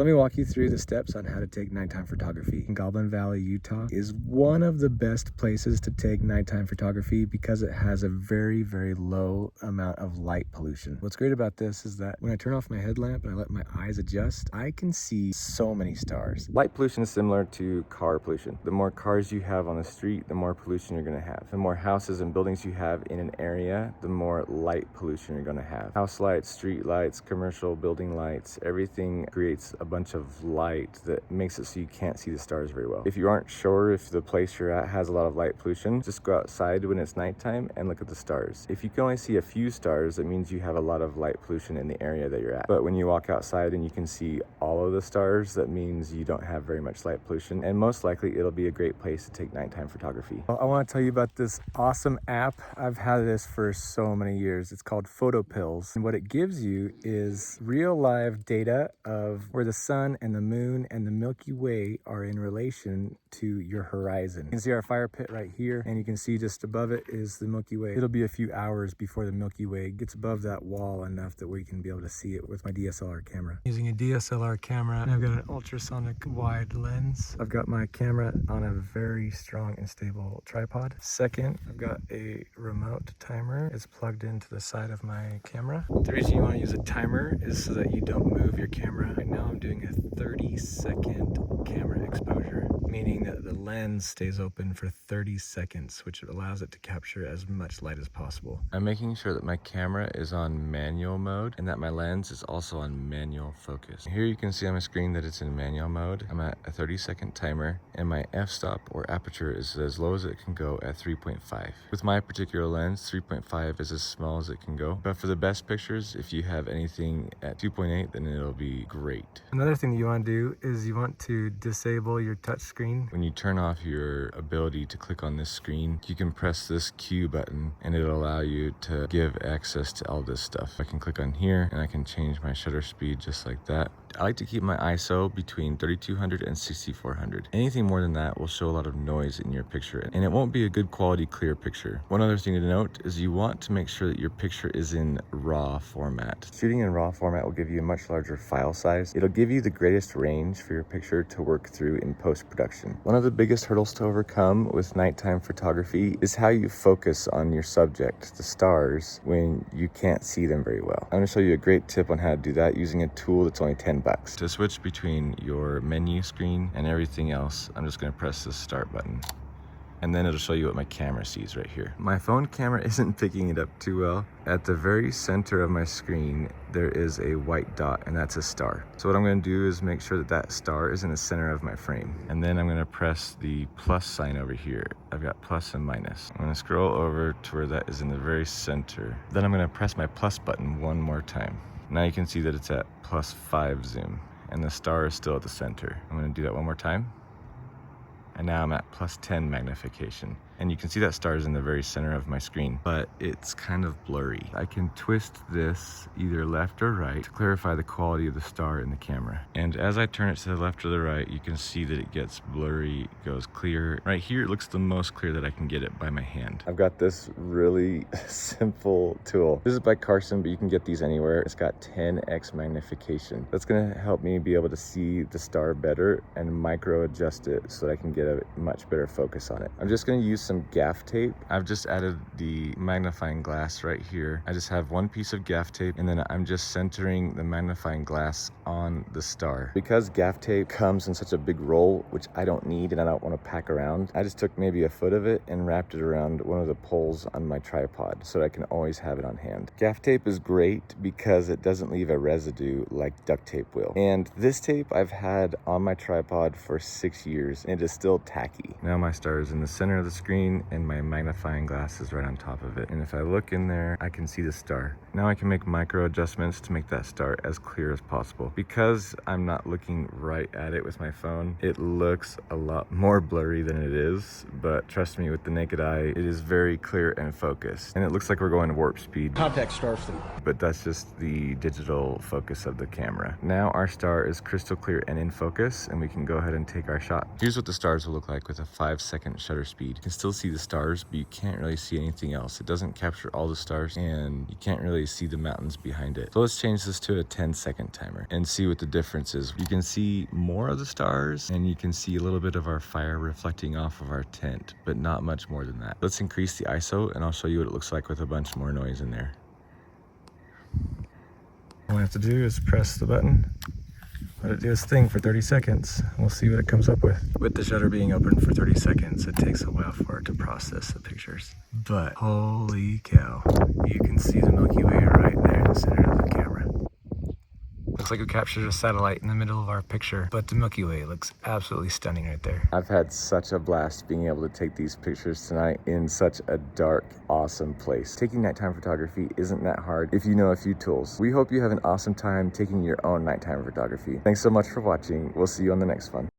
Let me walk you through the steps on how to take nighttime photography. Goblin Valley, Utah is one of the best places to take nighttime photography because it has a very, very low amount of light pollution. What's great about this is that when I turn off my headlamp and I let my eyes adjust, I can see so many stars. Light pollution is similar to car pollution. The more cars you have on the street, the more pollution you're gonna have. The more houses and buildings you have in an area, the more light pollution you're gonna have. House lights, street lights, commercial building lights, everything creates a bunch of light that makes it so you can't see the stars very well. If you aren't sure if the place you're at has a lot of light pollution, just go outside when it's nighttime and look at the stars. If you can only see a few stars, that means you have a lot of light pollution in the area that you're at. But when you walk outside and you can see all of the stars, that means you don't have very much light pollution, and most likely it'll be a great place to take nighttime photography. Well, I want to tell you about this awesome app. I've had this for so many years. It's called Photo Pills, and what it gives you is real live data of where the sun and the moon and the Milky Way are in relation to your horizon. You can see our fire pit right here, and you can see just above it is the Milky Way. It'll be a few hours before the Milky Way gets above that wall enough that we can be able to see it with my DSLR camera. Using a DSLR camera, and I've got an ultrasonic wide lens. I've got my camera on a very strong and stable tripod. Second, I've got a remote timer. It's plugged into the side of my camera. The reason you want to use a timer is so that you don't move your camera. Right now I'm doing a 30-second camera exposure, meaning that the lens stays open for 30 seconds, which allows it to capture as much light as possible. I'm making sure that my camera is on manual mode and that my lens is also on manual focus. Here you can see on my screen that it's in manual mode. I'm at a 30-second timer, and my f-stop or aperture is as low as it can go at 3.5. With my particular lens, 3.5 is as small as it can go. But for the best pictures, if you have anything at 2.8, then it'll be great. Another thing that you want to do is you want to disable your touch screen. When you turn off your ability to click on this screen, you can press this Q button and it'll allow you to give access to all this stuff. I can click on here and I can change my shutter speed just like that. I like to keep my ISO between 3200 and 6400. Anything more than that will show a lot of noise in your picture, and it won't be a good quality clear picture. One other thing to note is you want to make sure that your picture is in RAW format. Shooting in RAW format will give you a much larger file size. It'll give you the greatest range for your picture to work through in post-production. One of the biggest hurdles to overcome with nighttime photography is how you focus on your subject, the stars, when you can't see them very well. I'm going to show you a great tip on how to do that using a tool that's only $10. To switch between your menu screen and everything else, I'm just going to press the start button. And then it'll show you what my camera sees right here. My phone camera isn't picking it up too well. At the very center of my screen, there is a white dot, and that's a star. So what I'm gonna do is make sure that that star is in the center of my frame. And then I'm gonna press the plus sign over here. I've got plus and minus. I'm gonna scroll over to where that is in the very center. Then I'm gonna press my plus button one more time. Now you can see that it's at +5 zoom, and the star is still at the center. I'm gonna do that one more time. And now I'm at +10 magnification. And you can see that star is in the very center of my screen, but it's kind of blurry. I can twist this either left or right to clarify the quality of the star in the camera. And as I turn it to the left or the right, you can see that it gets blurry, goes clear. Right here, it looks the most clear that I can get it by my hand. I've got this really simple tool. This is by Carson, but you can get these anywhere. It's got 10x magnification. That's gonna help me be able to see the star better and micro adjust it so that I can get a much better focus on it. I'm just gonna use some gaff tape. I've just added the magnifying glass right here. I just have one piece of gaff tape, and then I'm just centering the magnifying glass on the star. Because gaff tape comes in such a big roll, which I don't need and I don't want to pack around, I just took maybe a foot of it and wrapped it around one of the poles on my tripod so that I can always have it on hand. Gaff tape is great because it doesn't leave a residue like duct tape will. And this tape I've had on my tripod for 6 years, and it is still tacky. Now my star is in the center of the screen and my magnifying glass is right on top of it. And if I look in there, I can see the star. Now I can make micro adjustments to make that star as clear as possible. Because I'm not looking right at it with my phone, it looks a lot more blurry than it is, but trust me, with the naked eye, it is very clear and focused. And it looks like we're going warp speed. Contact Starfleet. But that's just the digital focus of the camera. Now our star is crystal clear and in focus, and we can go ahead and take our shot. Here's what the stars will look like with a 5-second shutter speed. You can still still see the stars, but you can't really see anything else. It doesn't capture all the stars, and you can't really see the mountains behind it. So let's change this to a 10-second timer and see what the difference is. You can see more of the stars, and you can see a little bit of our fire reflecting off of our tent, but not much more than that. Let's increase the ISO, and I'll show you what it looks like with a bunch more noise in there. All we have to do is press the button, let it do its thing for 30 seconds. We'll see what it comes up with. With the shutter being open for 30 seconds, it takes a while for it to process the pictures. But holy cow, you can see the Milky Way right there in the center of the camera. Looks like we captured a satellite in the middle of our picture, but the Milky Way looks absolutely stunning right there. I've had such a blast being able to take these pictures tonight in such a dark, awesome place. Taking nighttime photography isn't that hard if you know a few tools. We hope you have an awesome time taking your own nighttime photography. Thanks so much for watching. We'll see you on the next one.